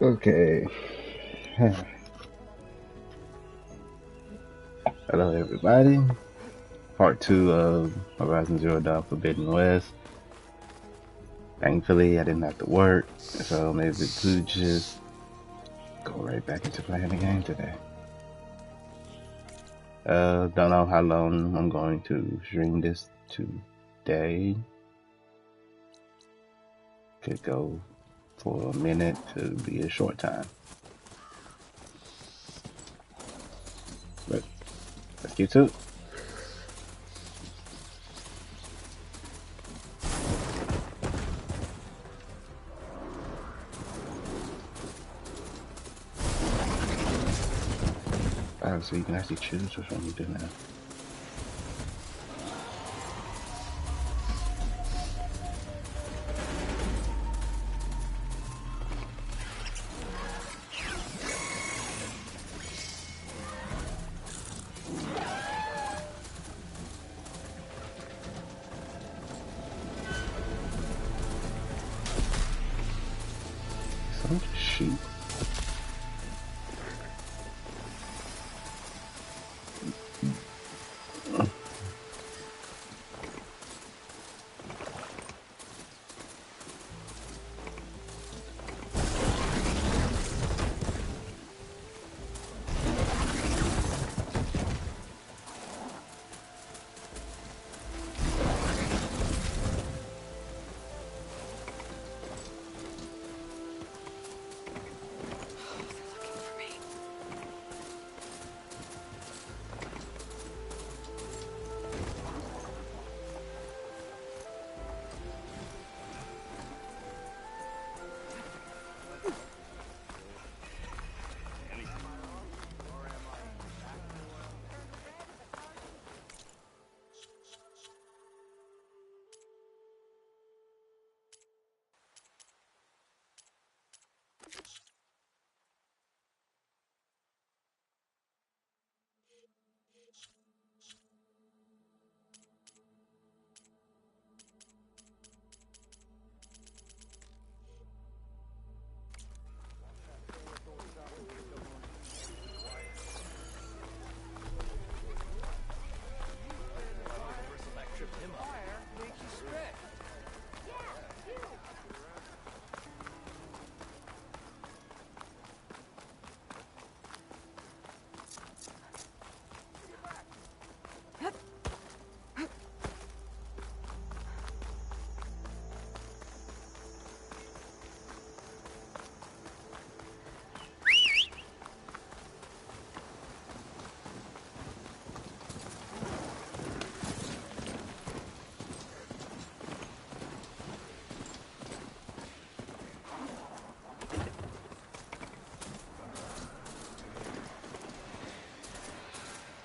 Okay. Hello, everybody. Part 2 of Horizon Zero Dawn Forbidden West. Thankfully, I didn't have to work, so I'm able to just go right back into playing the game today. Don't know how long I'm going to stream this today. Could go for a minute to be a short time. But let's get to it. So you can actually choose which one you do now. So I'm just shoot.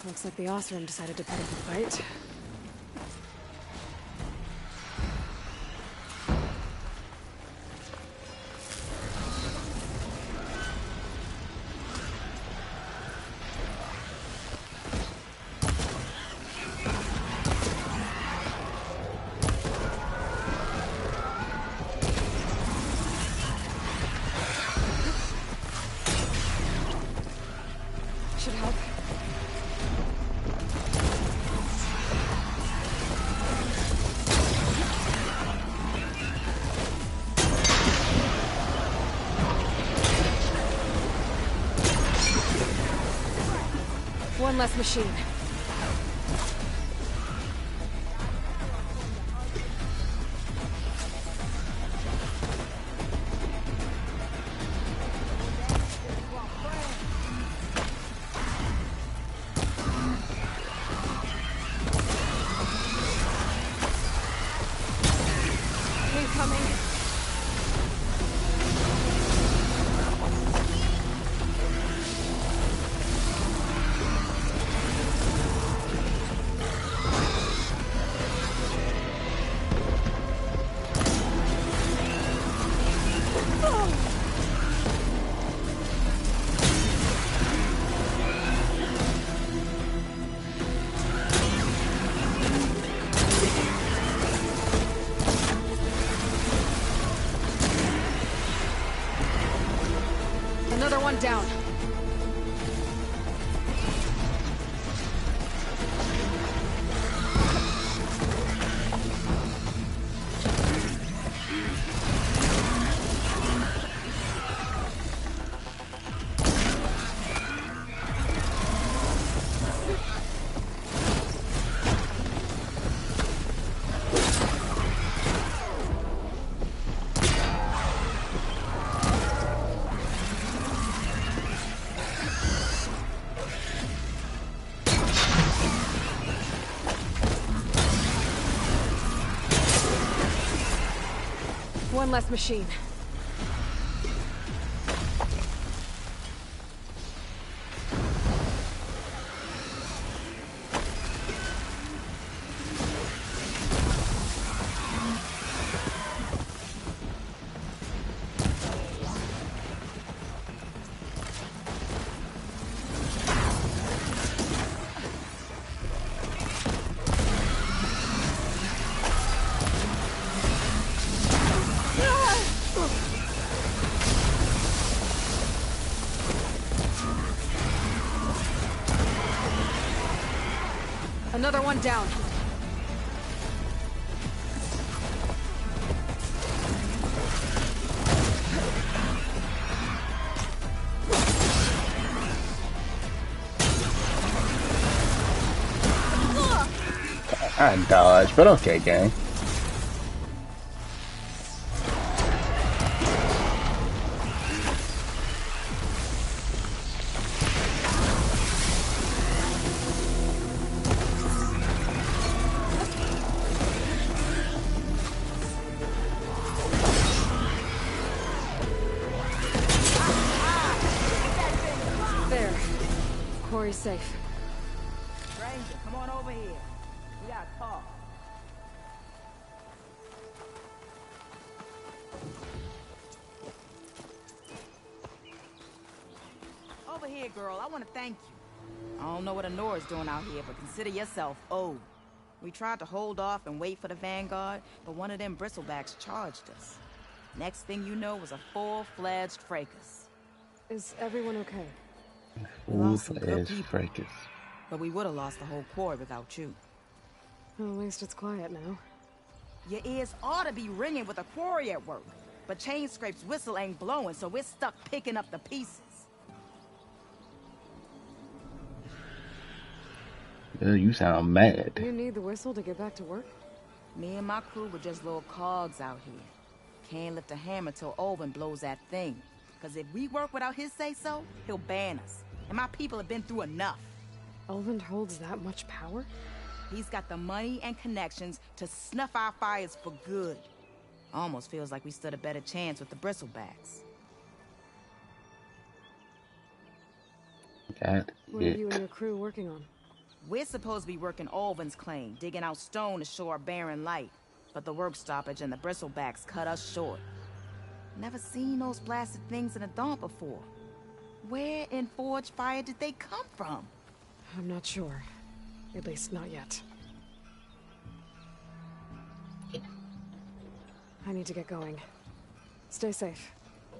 Looks like the Oseram decided to put up a fight. Should help. One less machine. Incoming. Another one down. One less machine. Another one down. I dodged, but okay, gang. There. Quarry's safe. Ranger, come on over here. We gotta talk. Over here, girl. I want to thank you. I don't know what Honora's doing out here, but consider yourself owed. We tried to hold off and wait for the Vanguard, but one of them bristlebacks charged us. Next thing you know was a full-fledged fracas. Is everyone okay? Full-fledged fracas. But we would have lost the whole quarry without you. Well, at least it's quiet now. Your ears ought to be ringing with a quarry at work. But Chainscrape's whistle ain't blowing, so we're stuck picking up the pieces. You sound mad. You need the whistle to get back to work? Me and my crew were just little cogs out here. Can't lift a hammer till Olvin blows that thing. Cause if we work without his say-so, he'll ban us. And my people have been through enough. Olvin holds that much power? He's got the money and connections to snuff our fires for good. Almost feels like we stood a better chance with the bristlebacks. What are you and your crew working on? We're supposed to be working Olvin's claim, digging out stone to show our barren light. But the work stoppage and the bristlebacks cut us short. Never seen those blasted things in a dump before. Where in Forge Fire did they come from? I'm not sure. At least not yet. I need to get going. Stay safe.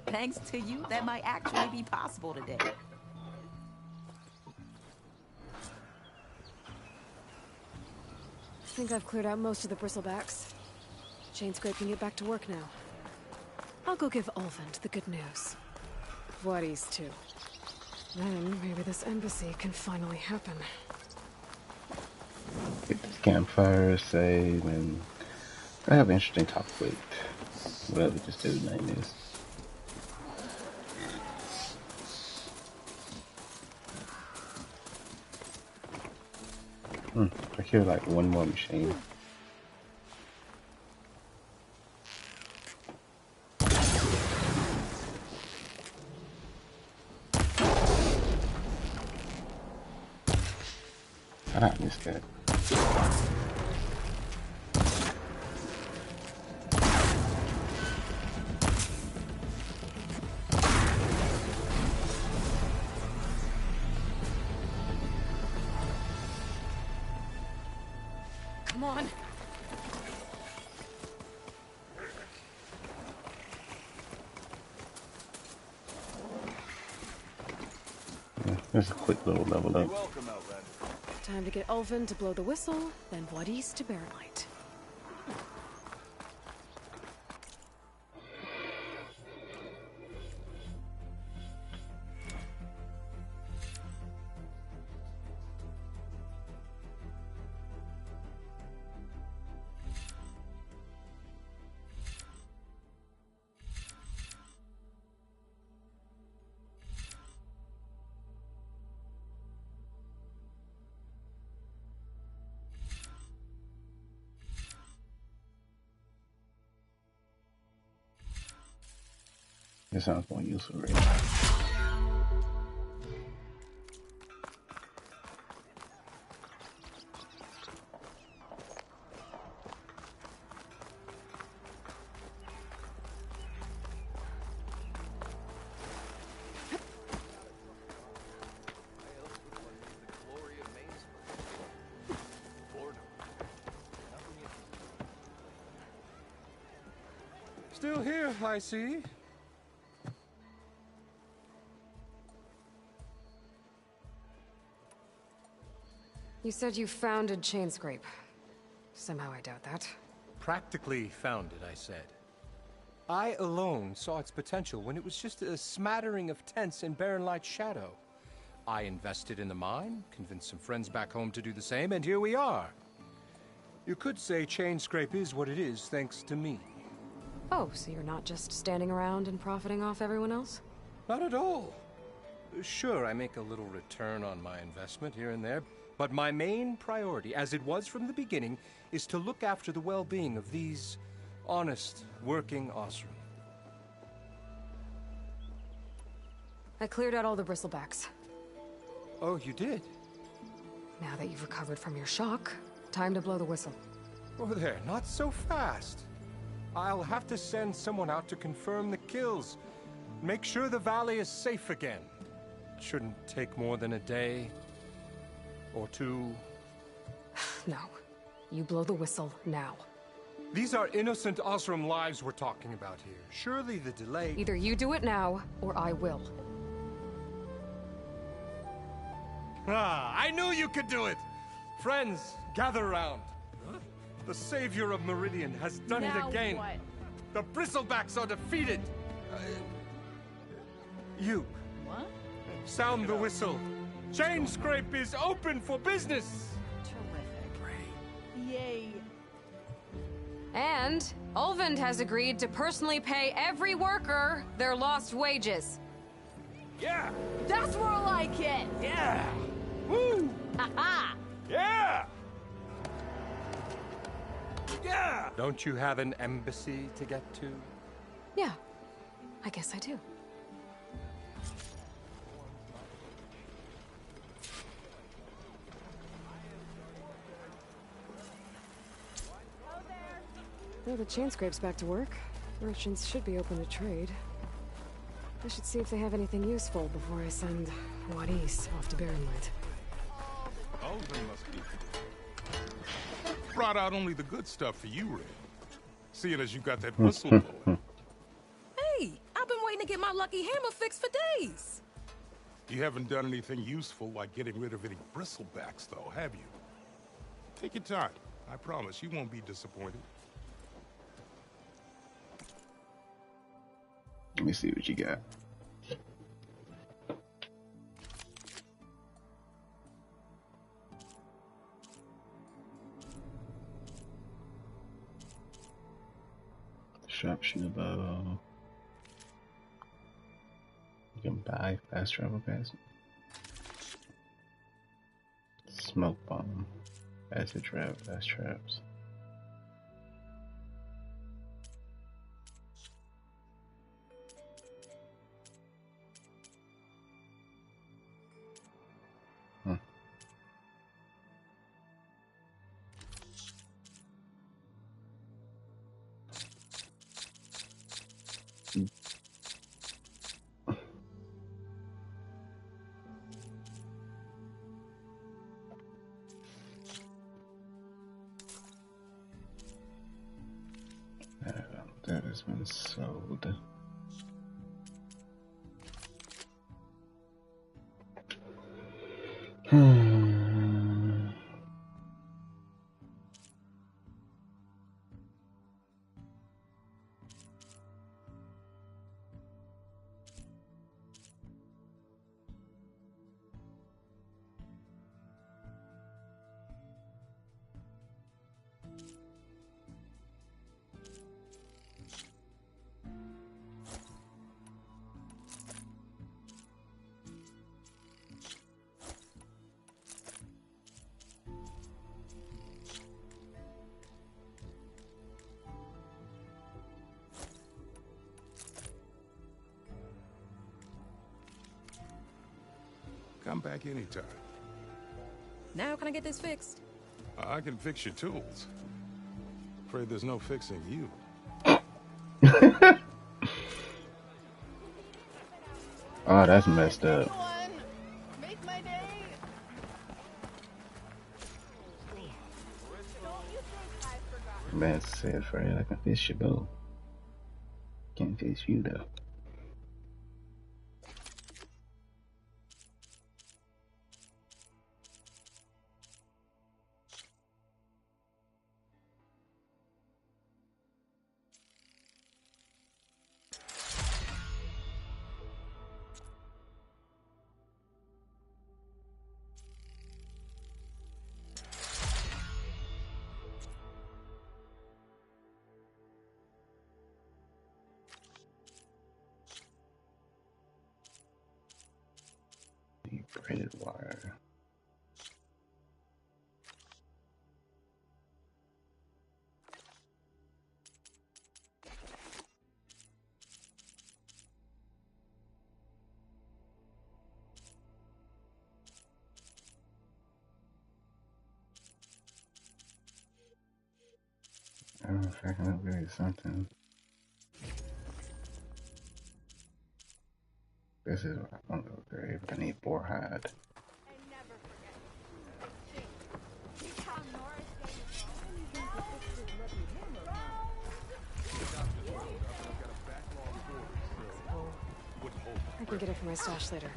Thanks to you, that might actually be possible today. I think I've cleared out most of the bristlebacks. Chainscrape can get back to work now. I'll go give Olvin the good news. Voorhees too. Then maybe this embassy can finally happen. Get this campfire, save, and I have an interesting talk with whatever this dude's name is. I hear like one more machine. Ah, this guy. Come on. Just a quick little level up. Welcome, Outlander. Time to get Ulvin to blow the whistle, then Wadis to bear light. It sounds more useful right now. Still here, I see. You said you founded Chainscrape. Somehow I doubt that. Practically founded, I said. I alone saw its potential when it was just a smattering of tents in Barren Light's shadow. I invested in the mine, convinced some friends back home to do the same, and here we are. You could say Chainscrape is what it is thanks to me. Oh, so you're not just standing around and profiting off everyone else? Not at all. Sure, I make a little return on my investment here and there, but my main priority, as it was from the beginning, is to look after the well-being of these honest, working Osram. I cleared out all the bristlebacks. Oh, you did? Now that you've recovered from your shock, time to blow the whistle. Oh, there, not so fast. I'll have to send someone out to confirm the kills. Make sure the valley is safe again. Shouldn't take more than a day or two. No. You blow the whistle now. These are innocent Osram lives we're talking about here. Surely the delay... Either you do it now, or I will. Ah, I knew you could do it! Friends, gather around. The savior of Meridian has done it again. What? The Bristlebacks are defeated. You. What? Sound the whistle. Chainscrape is open for business. Terrific. Yay. And Ulvund has agreed to personally pay every worker their lost wages. Yeah. That's more like it. Yeah. Woo. Ha-ha. Yeah. Yeah. Don't you have an embassy to get to? Yeah, I guess I do. Well, the Chainscrape's back to work. Merchants should be open to trade. I should see if they have anything useful before I send Wadis off to Barrenlight. Ulvin must be. Brought out only the good stuff for you, Red. Seeing as you got that whistle blowing. Hey, I've been waiting to get my lucky hammer fixed for days. You haven't done anything useful like getting rid of any bristlebacks, though, have you? Take your time. I promise you won't be disappointed. Let me see what you got. Sharpshooter bow. You can buy fast travel pass. Smoke bomb. Acid trap, fast traps. Come back anytime. Now can I get this fixed? I can fix your tools. Afraid there's no fixing you. Oh, that's messed up. Make my day. Man said, Fred, I can fix your bow. Can't fix you, though. Braided wire. I don't know if I can upgrade something. This is what I want to upgrade, but I need boar hide. I can get it from my stash later.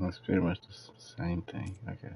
That's pretty much the same thing. Okay.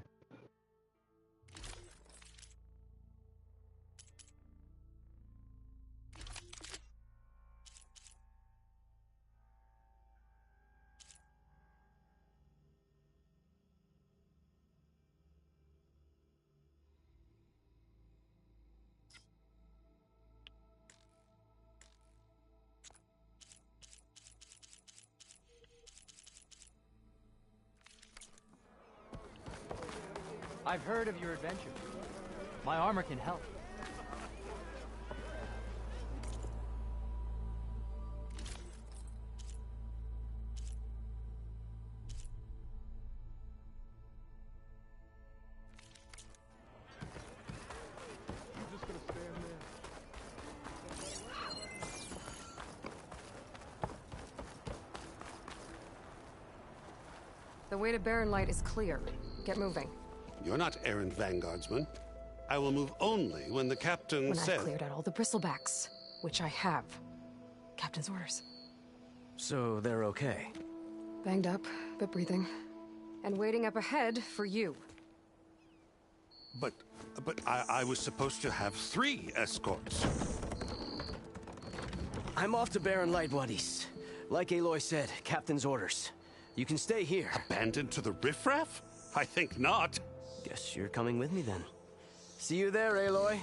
I've heard of your adventure. My armor can help. The way to Barren Light is clear. Get moving. You're not errant vanguardsman. I will move only when the captain When says... I've cleared out all the bristlebacks, which I have. Captain's orders. So they're okay? Banged up, but breathing. And waiting up ahead for you. But I was supposed to have 3 escorts. I'm off to Barren Light, Wadis. Like Aloy said, Captain's orders. You can stay here. Abandoned to the riffraff? I think not. Guess you're coming with me then. See you there, Aloy.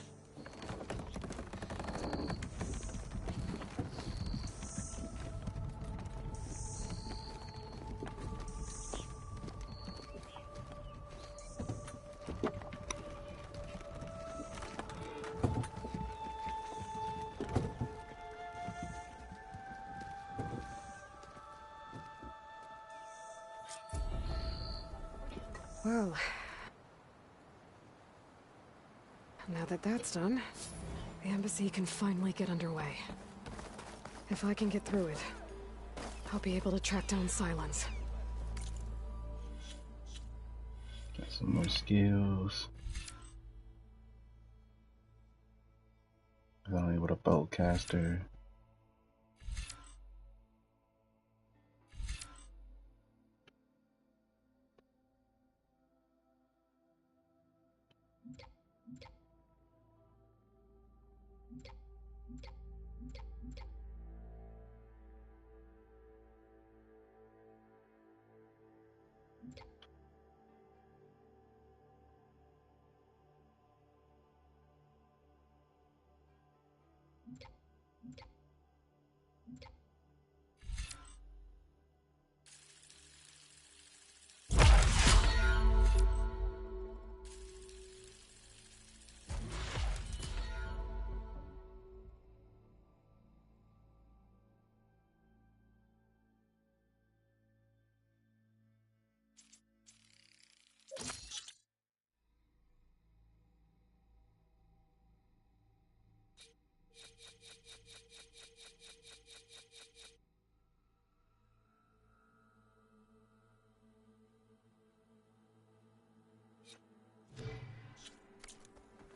Well, now that that's done, the embassy can finally get underway. If I can get through it, I'll be able to track down Sylens. Got some more skills. I'm only with a bowcaster.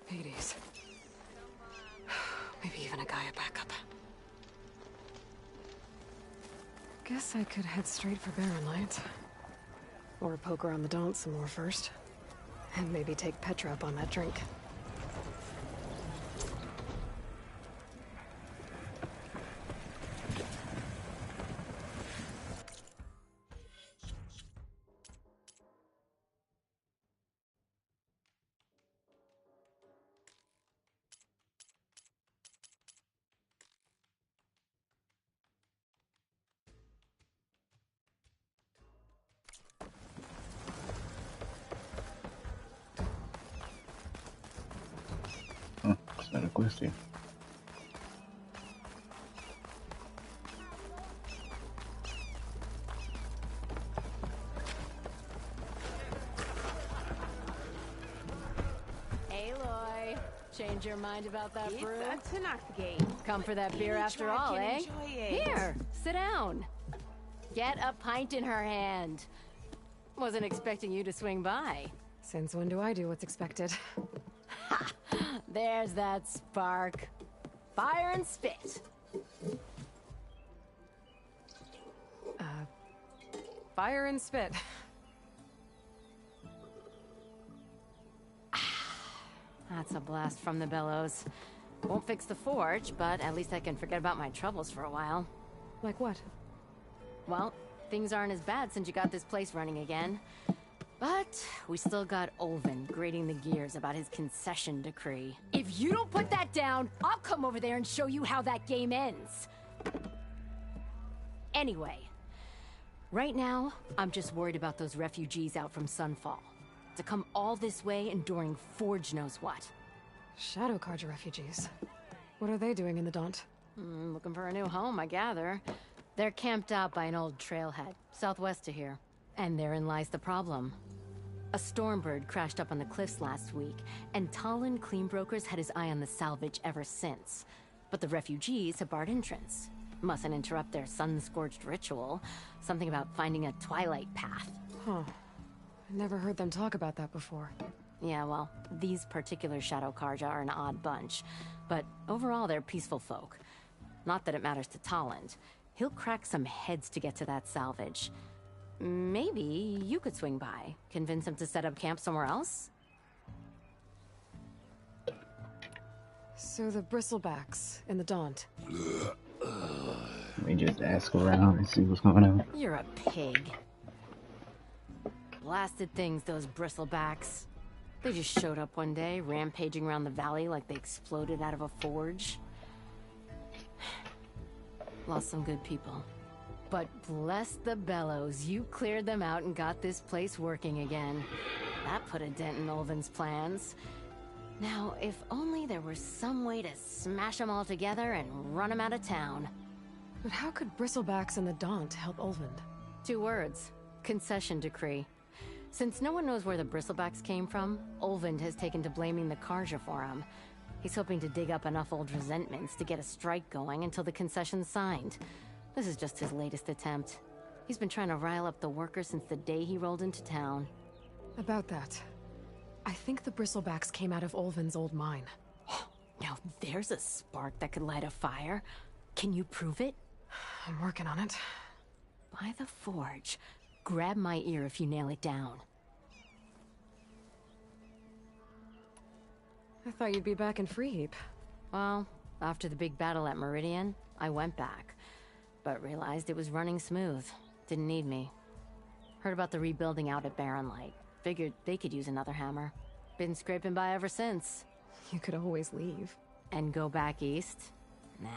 Hades. Maybe even a Gaia backup. Guess I could head straight for Barren Light. Or poke around the Daunt some more first. And maybe take Petra up on that drink. It's not a question. Aloy, change your mind about that brew? It's a Tenakthagate. Come for that beer after Try all, to eh? enjoy it. Here, sit down. Get a pint in her hand. Wasn't expecting you to swing by. Since when do I do what's expected? There's that spark. Fire and spit. Fire and spit. That's a blast from the bellows. Won't fix the forge, but at least I can forget about my troubles for a while. Like what? Well, things aren't as bad since you got this place running again. But we still got Olvin grating the gears about his concession decree. If you don't put that down, I'll come over there and show you how that game ends. Anyway, right now, I'm just worried about those refugees out from Sunfall. To come all this way enduring Forge knows what. Shadow Carja refugees. What are they doing in the Daunt? Looking for a new home, I gather. They're camped out by an old trailhead, southwest of here. And therein lies the problem. A Stormbird crashed up on the cliffs last week, and Talon Cleanbrokers had his eye on the salvage ever since. But the refugees have barred entrance. Mustn't interrupt their sun-scorched ritual. Something about finding a twilight path. Huh. I never heard them talk about that before. Yeah, well, these particular Shadow Karja are an odd bunch, but overall they're peaceful folk. Not that it matters to Tolland. He'll crack some heads to get to that salvage. Maybe you could swing by, convince him to set up camp somewhere else? So the Bristlebacks in the Daunt. Let me just ask around and see what's going on. You're a pig. Blasted things, those Bristlebacks. They just showed up one day, rampaging around the valley like they exploded out of a forge. Lost some good people. But bless the bellows, you cleared them out and got this place working again. That put a dent in Ulvin's plans. Now, if only there were some way to smash them all together and run them out of town. But how could Bristlebacks and the Daunt help Ulvund? 2 words. Concession decree. Since no one knows where the Bristlebacks came from, Ulvund has taken to blaming the Karja for them. He's hoping to dig up enough old resentments to get a strike going until the concession's signed. This is just his latest attempt. He's been trying to rile up the workers since the day he rolled into town. About that, I think the Bristlebacks came out of Ulvund's old mine. Now there's a spark that could light a fire. Can you prove it? I'm working on it. By the forge. Grab my ear if you nail it down. I thought you'd be back in Freeheap. Well, after the big battle at Meridian, I went back. But realized it was running smooth. Didn't need me. Heard about the rebuilding out at Barren Light. Figured they could use another hammer. Been scraping by ever since. You could always leave. And go back east? Nah.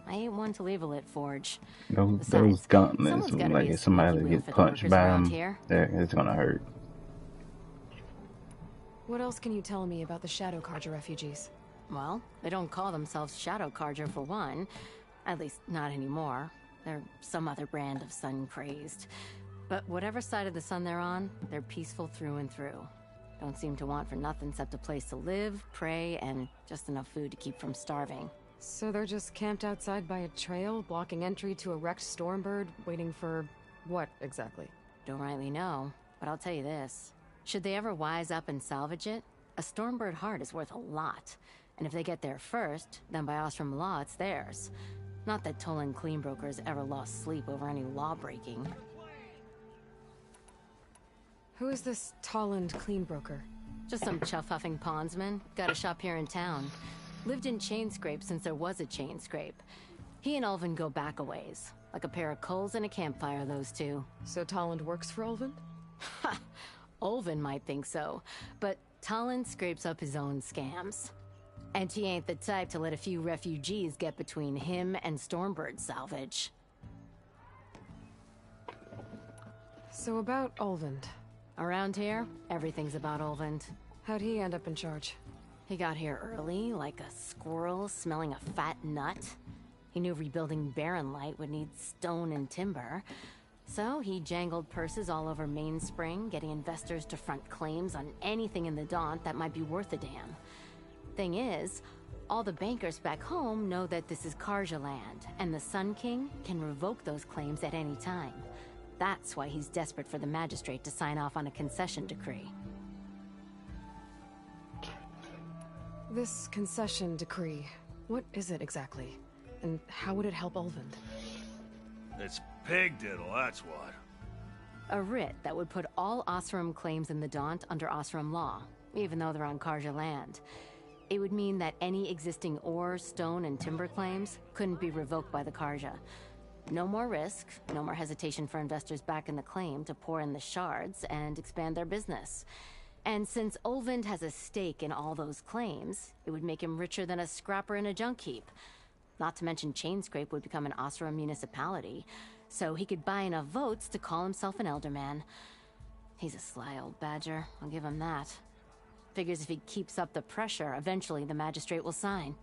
I ain't one to leave a lit forge. Those gauntlets, like if somebody gets punched by them, it's gonna hurt. What else can you tell me about the Shadow Karja refugees? Well, they don't call themselves Shadow Karja for one. At least, not anymore. They're some other brand of sun-crazed. But whatever side of the sun they're on, they're peaceful through and through. Don't seem to want for nothing except a place to live, pray, and just enough food to keep from starving. So they're just camped outside by a trail, blocking entry to a wrecked Stormbird, waiting for what exactly? Don't rightly know, but I'll tell you this. Should they ever wise up and salvage it, a Stormbird heart is worth a lot. And if they get there first, then by Ostrom law, it's theirs. Not that Toland Cleanbrokers ever lost sleep over any law-breaking. Who is this Toland Cleanbroker? Just some chuff-huffing pondsman. Got a shop here in town. Lived in Chainscrape since there was a Chainscrape. He and Ulvund go back a ways. Like a pair of coals and a campfire, those two. So Toland works for Ulvund? Ha! Ulvund might think so, but Toland scrapes up his own scams. And he ain't the type to let a few refugees get between him and Stormbird salvage. So about Ulvund. Around here, everything's about Ulvund. How'd he end up in charge? He got here early, like a squirrel smelling a fat nut. He knew rebuilding Barren Light would need stone and timber. So he jangled purses all over Mainspring, getting investors to front claims on anything in the Daunt that might be worth a damn. Thing is, all the bankers back home know that this is Karja land, and the Sun King can revoke those claims at any time. That's why he's desperate for the magistrate to sign off on a concession decree. This concession decree, what is it exactly? And how would it help Ulvund? It's pig diddle, that's what. A writ that would put all Osram claims in the Daunt under Osram law, even though they're on Karja land. It would mean that any existing ore, stone, and timber claims couldn't be revoked by the Karja. No more risk, no more hesitation for investors back in the claim to pour in the shards and expand their business. And since Ulvund has a stake in all those claims, it would make him richer than a scrapper in a junk heap. Not to mention Chainscrape would become an Osram municipality, so he could buy enough votes to call himself an Elderman. He's a sly old badger, I'll give him that. Figures if he keeps up the pressure, eventually the magistrate will sign.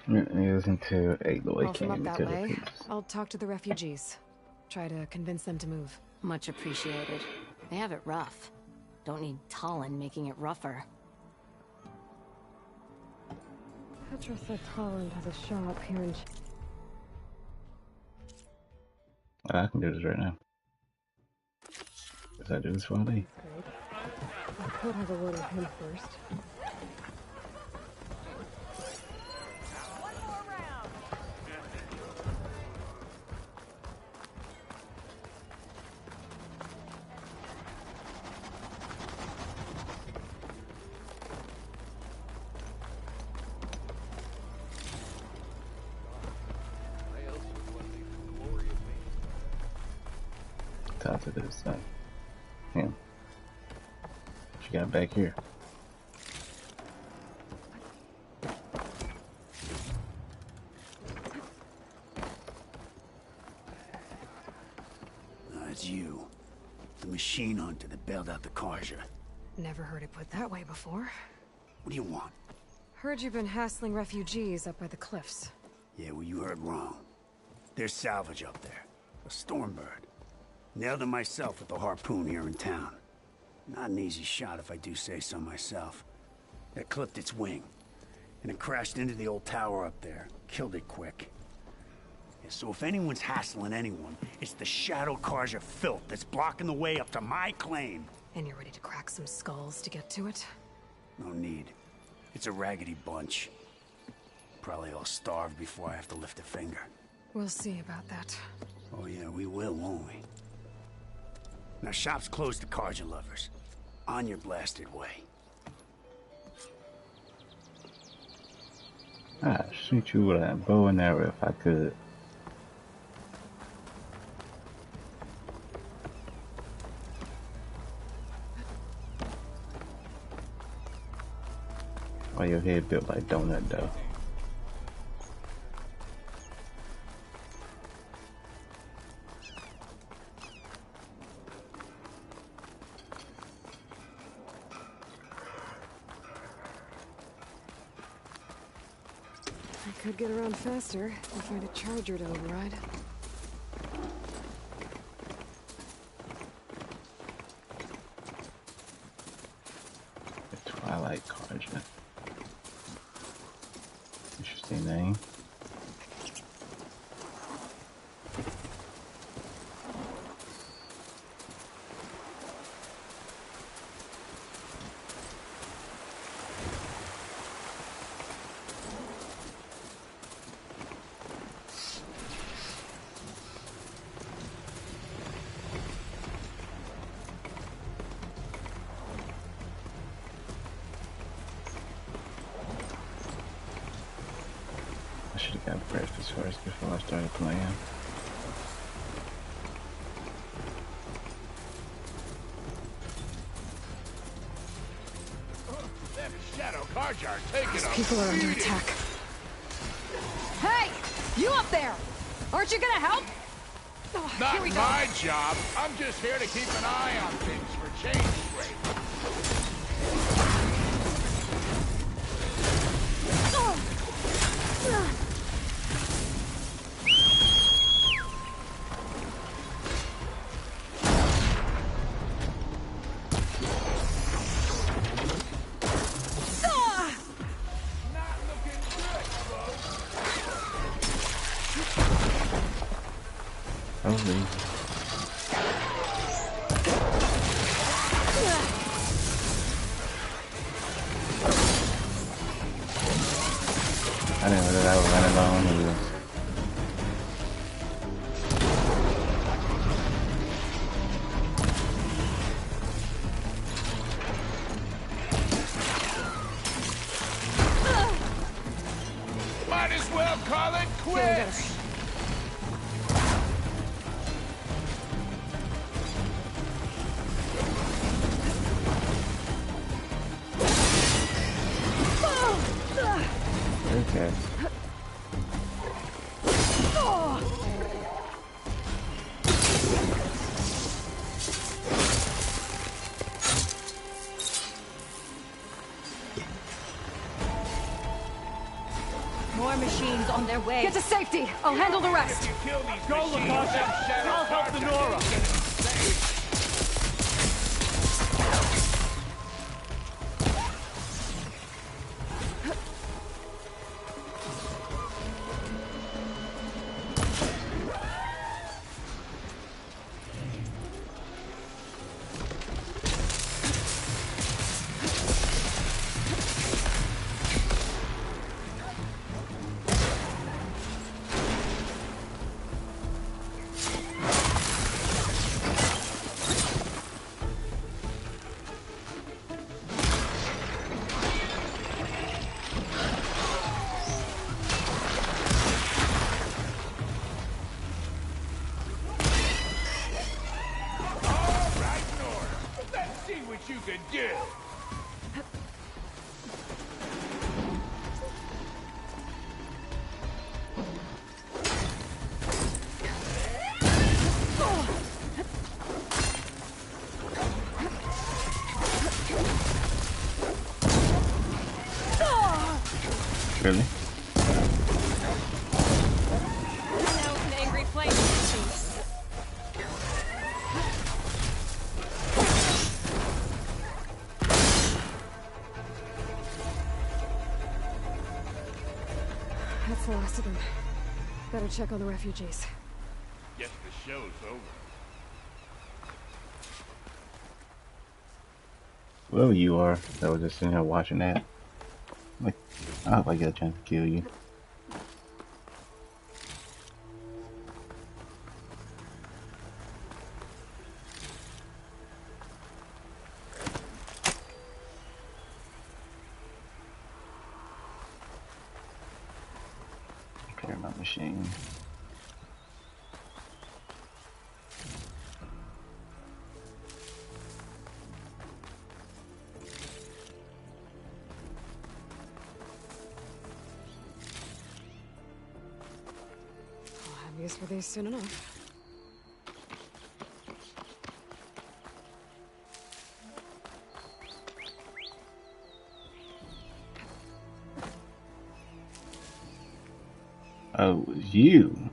It was until Aloy Well, from came up that to the way, peace. I'll talk to the refugees. Try to convince them to move. Much appreciated. They have it rough. Don't need Tolland making it rougher. Petra said Tolland has a shop here in... I can do this right now. guess I do this while I leave. Great. I could have a word with him first. Talk to this him. What you got back here? It's you. The machine hunter that bailed out the Carja. Never heard it put that way before. What do you want? Heard you've been hassling refugees up by the cliffs. Yeah, well, you heard wrong. There's salvage up there. A Stormbird. Nailed him myself with the harpoon here in town. Not an easy shot if I do say so myself. That clipped its wing. And it crashed into the old tower up there. Killed it quick. Yeah, so if anyone's hassling anyone, it's the Shadow Carja filth that's blocking the way up to my claim. And you're ready to crack some skulls to get to it? No need. It's a raggedy bunch. Probably all starved before I have to lift a finger. We'll see about that. Oh yeah, we will, won't we? Now shop's closed to Carja lovers. On your blasted way. I'd shoot you with a bow and arrow if I could. Why your head built like donut dough? I could get around faster and find a charger to override. The Twilight Carja. Interesting name. I should have got breakfast first before I started playing. Them Shadow Carja are taking them. People are under attack. Hey! You up there! Aren't you gonna help? Oh, Not here we go. my job. I'm just here to keep an eye on things for change rate. Probably. I didn't know that I was running alone either. Might as well call it quits. Okay. More machines on their way. Get to safety! I'll handle the rest! Go, Latasha! I'll help the Nora! skill. Really? Now an angry flame in your cheeks. That's the last of them. Better check on the refugees. Guess the show's over. Whoever you are that was just sitting here watching that. Like, I hope I get a chance to kill you. Clear my machine. I'll have use for these soon enough. Oh, it was you.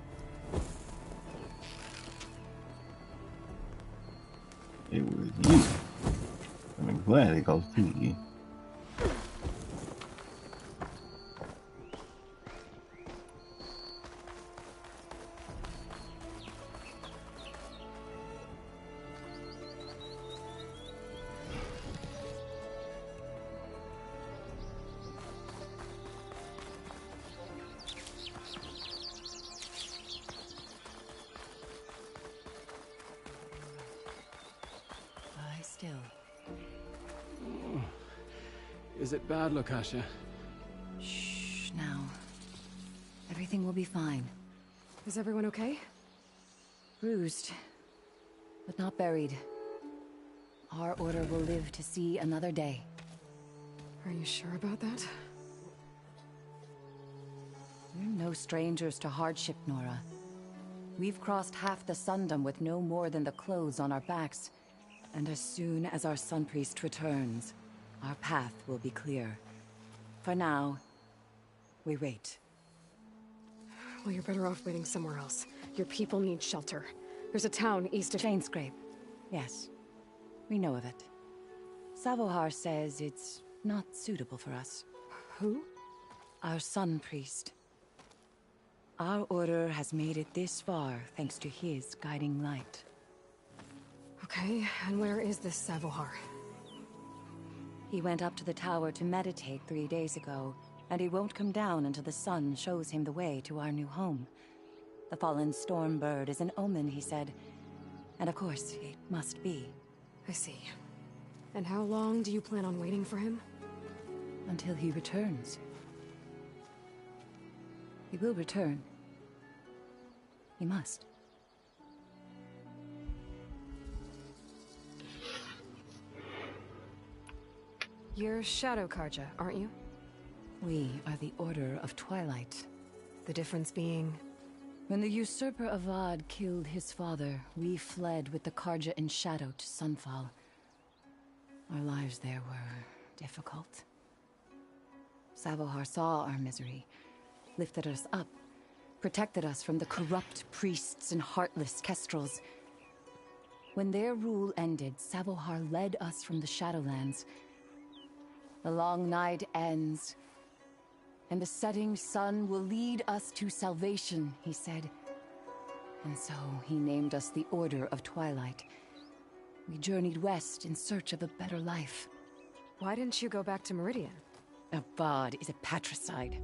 It was you. I'm glad it goes through you. Lie still. Is it bad, Lukasha? Shh, now. Everything will be fine. Is everyone okay? Bruised, but not buried. Our order will live to see another day. Are you sure about that? We're no strangers to hardship, Nora. We've crossed half the Sundom with no more than the clothes on our backs. And as soon as our Sun Priest returns, our path will be clear. For now, we wait. Well, you're better off waiting somewhere else. Your people need shelter. There's a town east of... Chainscrape. Yes. We know of it. Savohar says it's not suitable for us. Who? Our Sun Priest. Our order has made it this far thanks to his guiding light. Okay, and where is this Savohar? He went up to the tower to meditate 3 days ago, and he won't come down until the sun shows him the way to our new home. The fallen Stormbird is an omen, he said. And of course, it must be. I see. And how long do you plan on waiting for him? Until he returns. He will return. He must. You're Shadow Carja, aren't you? We are the Order of Twilight. The difference being... When the usurper Avad killed his father, we fled with the Carja in Shadow to Sunfall. Our lives there were difficult. Savohar saw our misery, lifted us up, protected us from the corrupt priests and heartless Kestrels. When their rule ended, Savohar led us from the Shadowlands. The long night ends, and the setting sun will lead us to salvation, he said. And so he named us the Order of Twilight. We journeyed west in search of a better life. Why didn't you go back to Meridian? Avad is a patricide.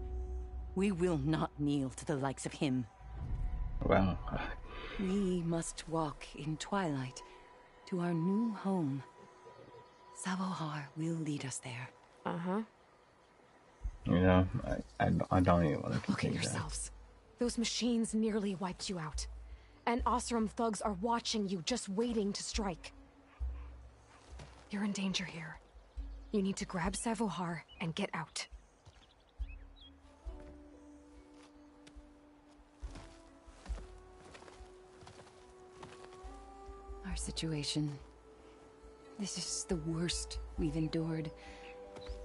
We will not kneel to the likes of him. Wow. We must walk in Twilight to our new home. Savohar will lead us there. Uh-huh. You know, I don't even want to Look at continue that. yourselves. Those machines nearly wiped you out. And Oseram thugs are watching you, just waiting to strike. You're in danger here. You need to grab Savohar and get out. Our situation. This is the worst we've endured.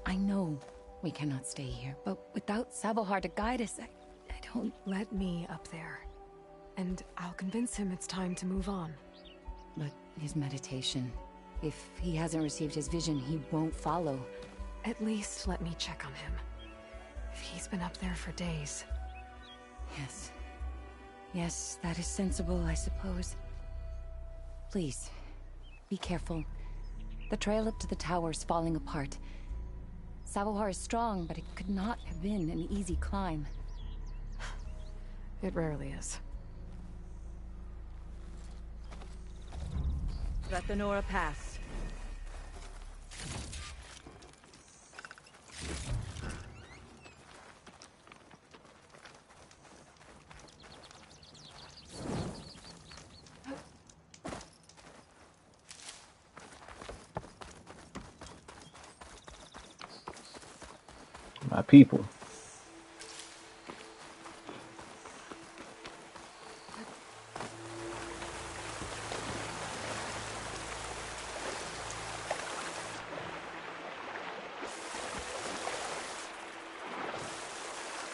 I know we cannot stay here, but without Savohar to guide us, I don't... Let me up there. And I'll convince him it's time to move on. But his meditation... If he hasn't received his vision, he won't follow. At least let me check on him. If he's been up there for days. Yes. Yes, that is sensible, I suppose. Please, be careful. The trail up to the tower is falling apart. Savohar is strong, but it could not have been an easy climb. It rarely is. Rathanora Pass. My people.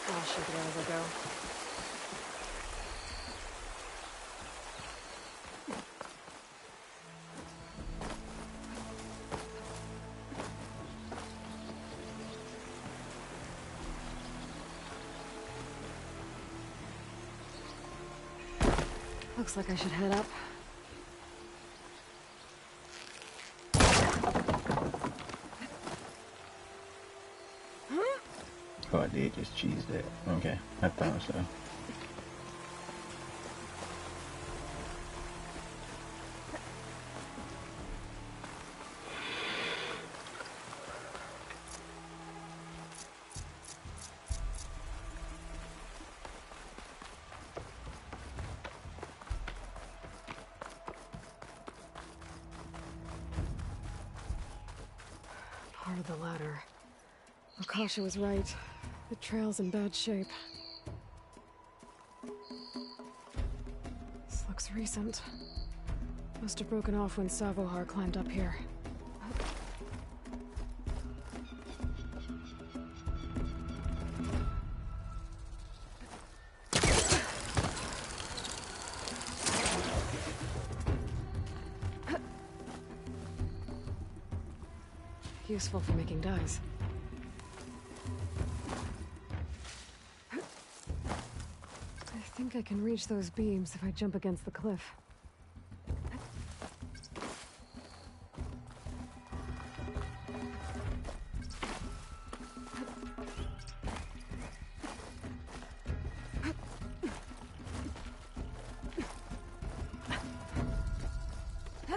I'll shake it as I go. Looks like I should head up. Oh, I did just cheese that. Okay, I thought so. Part of the ladder. Akasha was right. The trail's in bad shape. This looks recent. Must have broken off when Savohar climbed up here. Useful for making dyes. I think I can reach those beams if I jump against the cliff.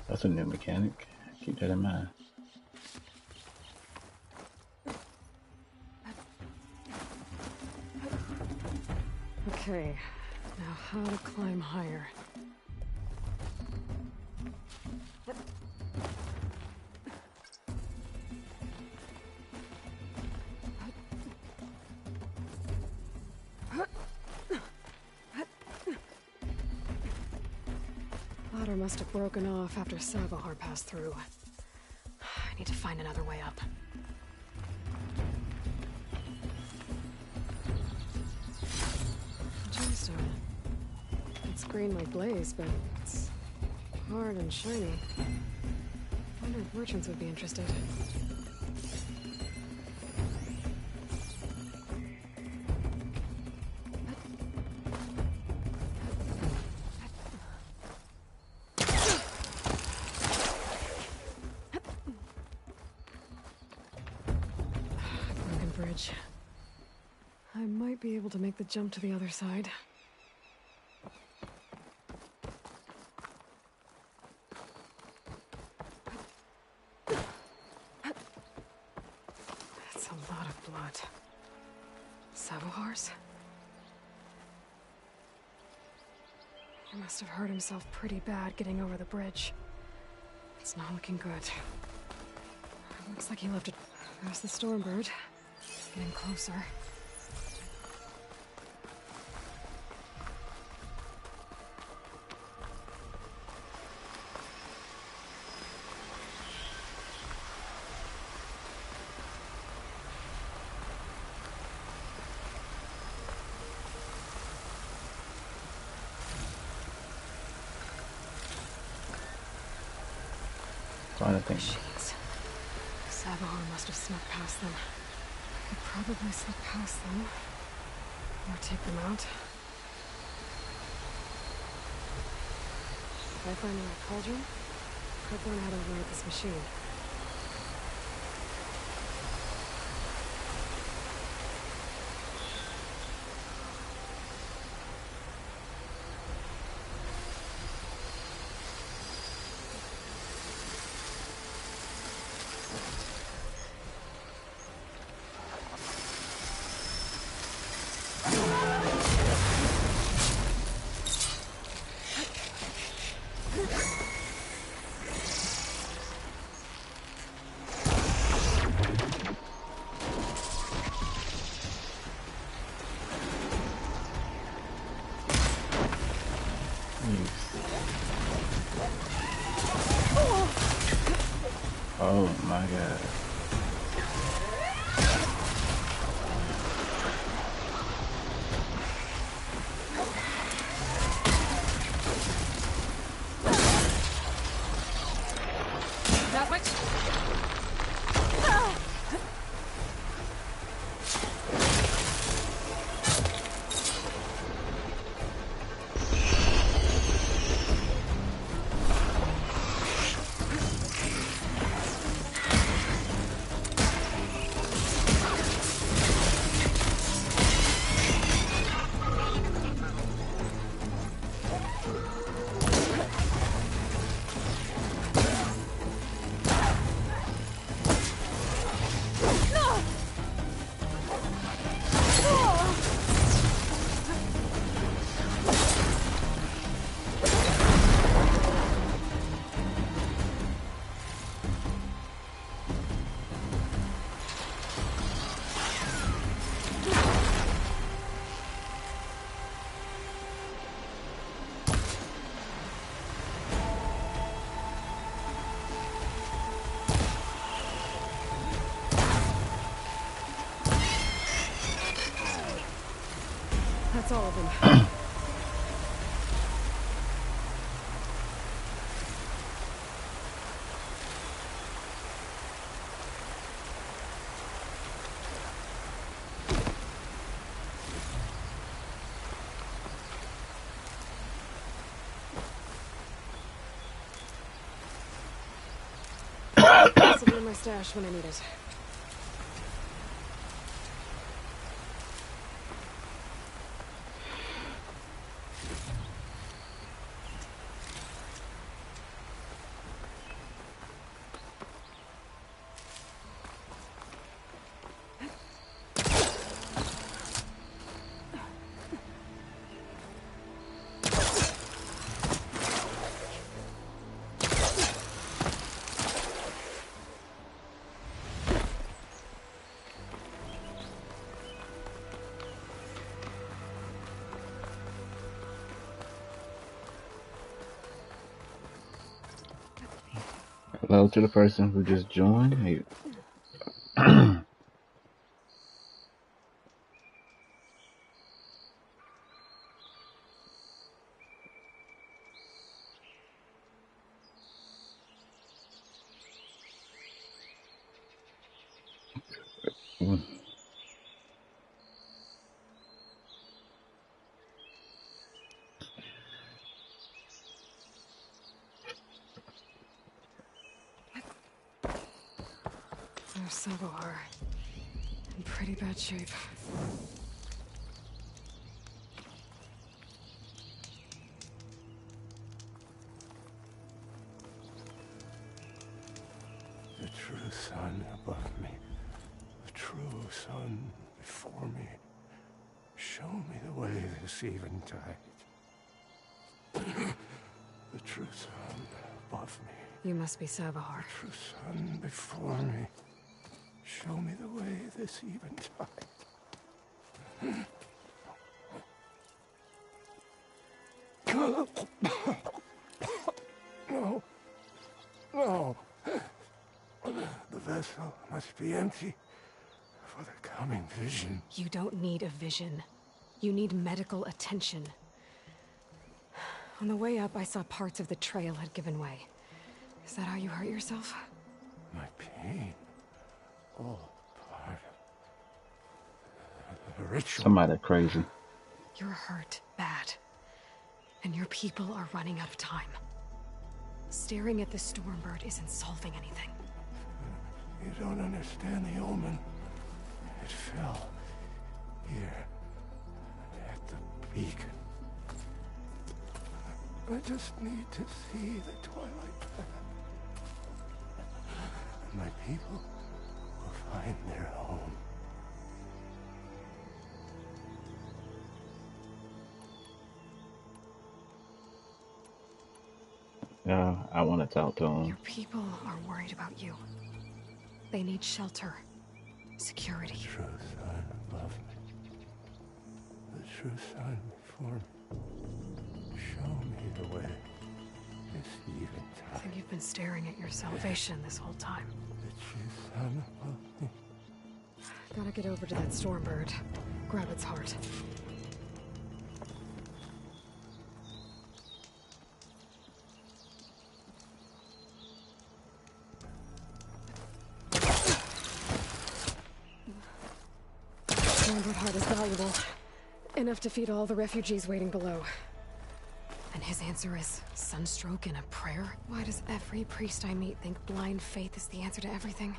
That's a new mechanic. Keep that in mind. Okay, now how to climb higher. Ladder must have broken off after Savohar passed through. I need to find another way up. Gemstone. It's green like blaze, but it's hard and shiny. Wonder if merchants would be interested. Broken bridge. I might be able to make the jump to the other side. That's a lot of blood. Savohar's? He must have hurt himself pretty bad getting over the bridge. It's not looking good. Looks like he left a There's the Stormbird. Getting closer. Trying to think. Machines. Sabahar must have snuck past them. I could probably slip past them. Or take them out. If I find the right cauldron, I could learn how to override this machine. Oh my god. That much? That's all of them. This will be in my stash when I need it. Hello to the person who just joined. Hey. There's Sabahar. In pretty bad shape. The true sun above me. The true sun before me. Show me the way this eventide. The true sun above me. You must be Sabahar. The true sun before me. Show me the way this eventide. No. No. The vessel must be empty for the coming vision. You don't need a vision. You need medical attention. On the way up, I saw parts of the trail had given way. Is that how you hurt yourself? My pain. All part of the ritual. Somebody crazy. You're hurt bad. And your people are running out of time. Staring at the Stormbird isn't solving anything. You don't understand the omen. It fell here at the beacon. I just need to see the Twilight Path. And my people will find their home. Yeah, I want to talk to him. Your people are worried about you. They need shelter, security. The true sun above me. The true sun before me. Show me the way. This eventide. I think you've been staring at your salvation this whole time. The true sun above me. Gotta get over to that Stormbird. Grab its heart. Stormbird heart is valuable. Enough to feed all the refugees waiting below. And his answer is sunstroke and a prayer? Why does every priest I meet think blind faith is the answer to everything?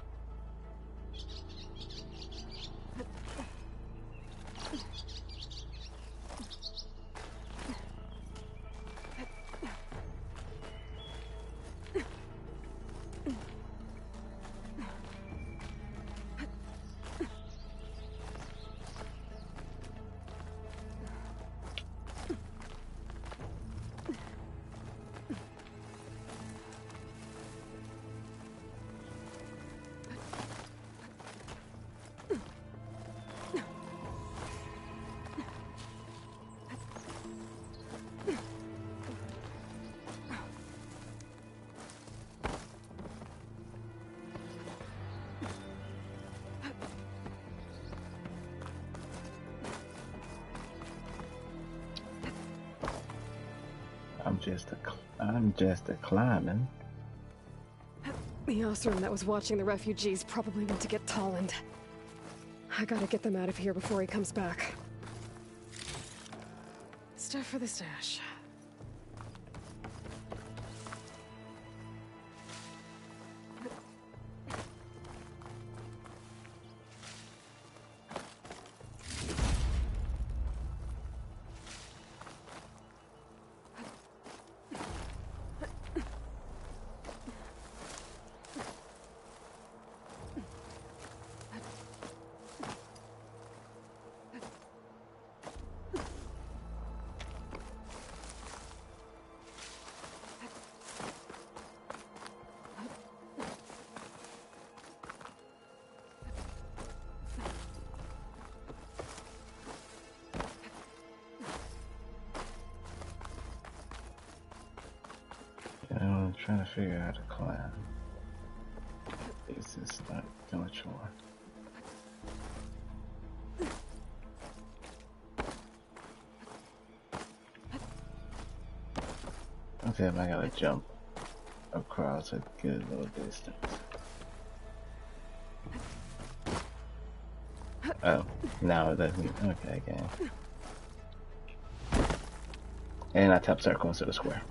I'm just a climbing. The Osram that was watching the refugees probably went to get Tolland. I gotta get them out of here before he comes back. Stuff for the stash. I'm trying to figure out how to climb. This is not doing a chore. Okay, I gotta jump across a good little distance. Oh, now it doesn't. Okay, again. And I tap circle instead of square.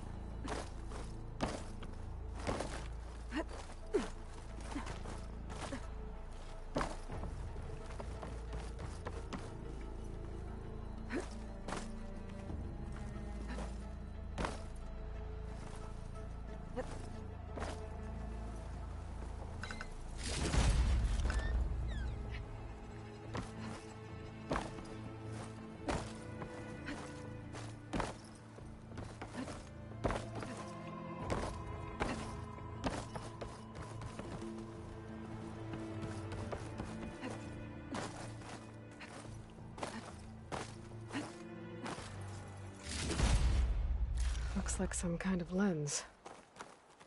Looks like some kind of lens.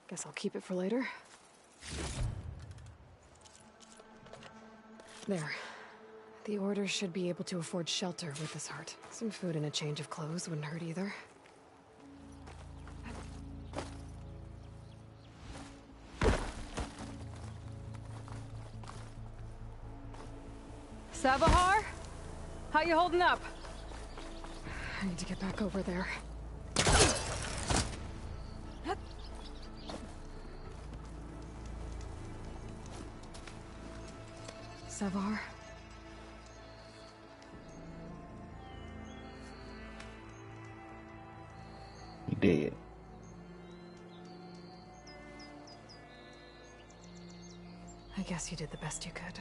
Guess I'll keep it for later. There. The Order should be able to afford shelter with this heart. Some food and a change of clothes wouldn't hurt either. Savahar? How you holding up? I need to get back over there. Savahar? He did. I guess you did the best you could.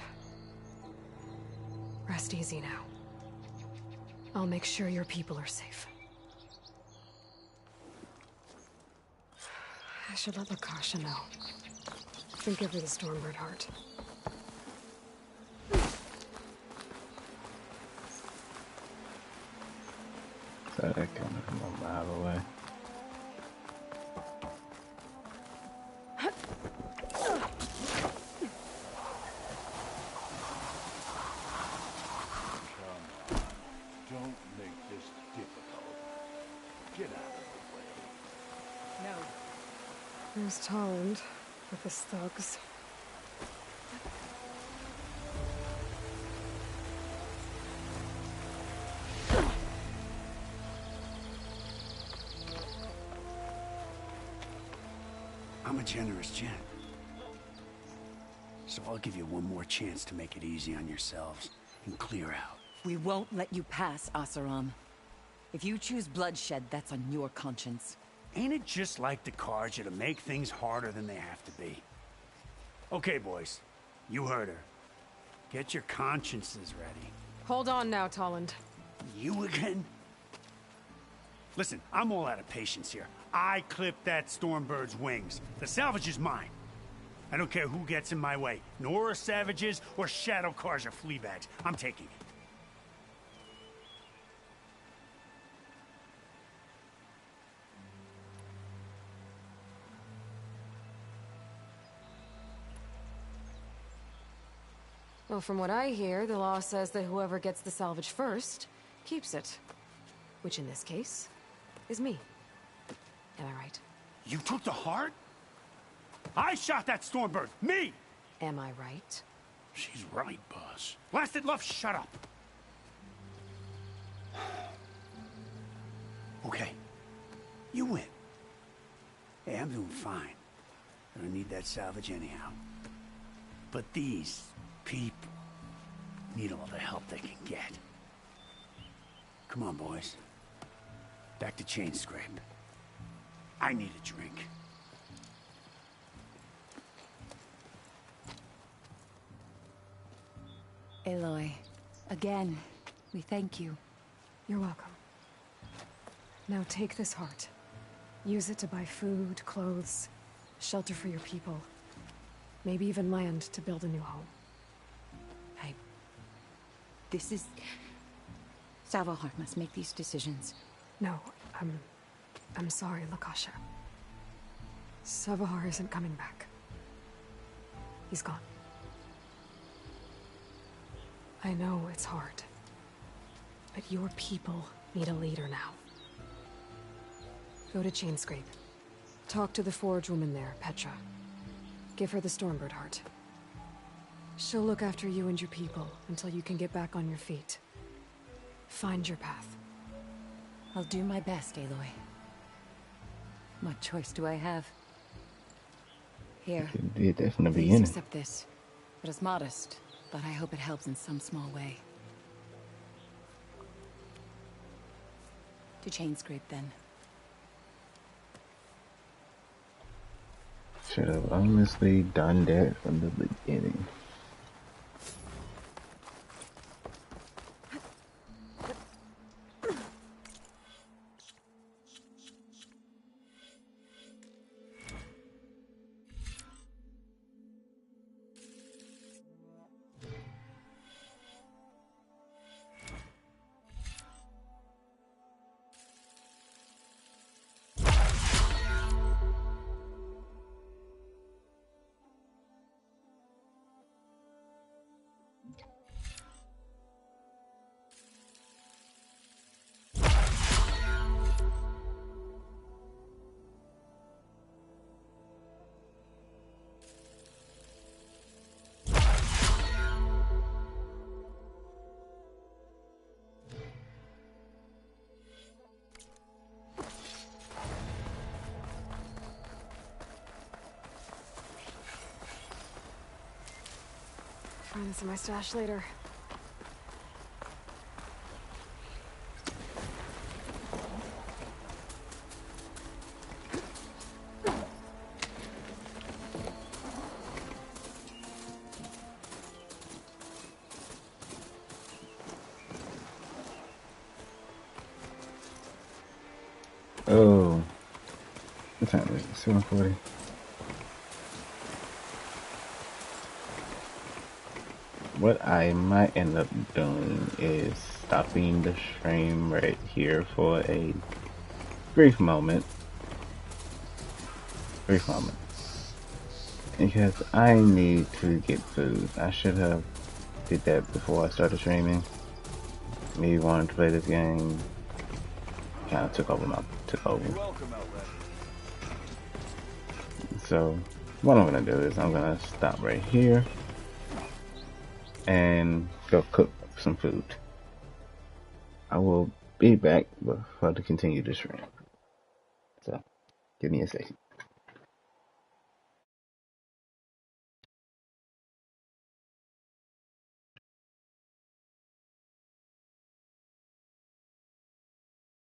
Rest easy now. I'll make sure your people are safe. I should let Lakasha know. Then give her the Stormbird heart. So that coming from a mile away. Don't make this difficult. Get out of the way. No. There's Tolland with his thugs. I'm a generous gent. So I'll give you one more chance to make it easy on yourselves and clear out. We won't let you pass, Asaram. If you choose bloodshed, that's on your conscience. Ain't it just like the Carja to make things harder than they have to be? Okay, boys. You heard her. Get your consciences ready. Hold on now, Tolland. You again? Listen, I'm all out of patience here. I clipped that Stormbird's wings. The salvage is mine. I don't care who gets in my way. Nora savages or Shadow Carja fleabags. I'm taking it. Well, from what I hear, the law says that whoever gets the salvage first keeps it. Which in this case is me. Am I right? You took the heart? I shot that Stormbird! Me! Am I right? She's right, boss. Blasted Luff, shut up! Okay. You win. Hey, I'm doing fine. I don't need that salvage anyhow. But these people need all the help they can get. Come on, boys. Back to Chainscrape. I need a drink. Aloy, again, we thank you. You're welcome. Now take this heart. Use it to buy food, clothes, shelter for your people. Maybe even land to build a new home. This is... Savahar must make these decisions. No, I'm sorry, Lakasha. Savahar isn't coming back. He's gone. I know it's hard, but your people need a leader now. Go to Chainscrape. Talk to the Forge woman there, Petra. Give her the Stormbird heart. She'll look after you and your people until you can get back on your feet. Find your path. I'll do my best, Aloy. What choice do I have? Here. You did that from the Please beginning. accept this. It is modest, but I hope it helps in some small way. To Chainscrape, then. Should have honestly done that from the beginning. this in my stash later. Oh, what time is it? 7:40. What I might end up doing is stopping the stream right here for a brief moment. Because I need to get food. I should have did that before I started streaming. Me wanting to play this game kind of took over. So what I'm gonna do is I'm gonna stop right here and go cook some food. I will be back before to continue the stream. So give me a second.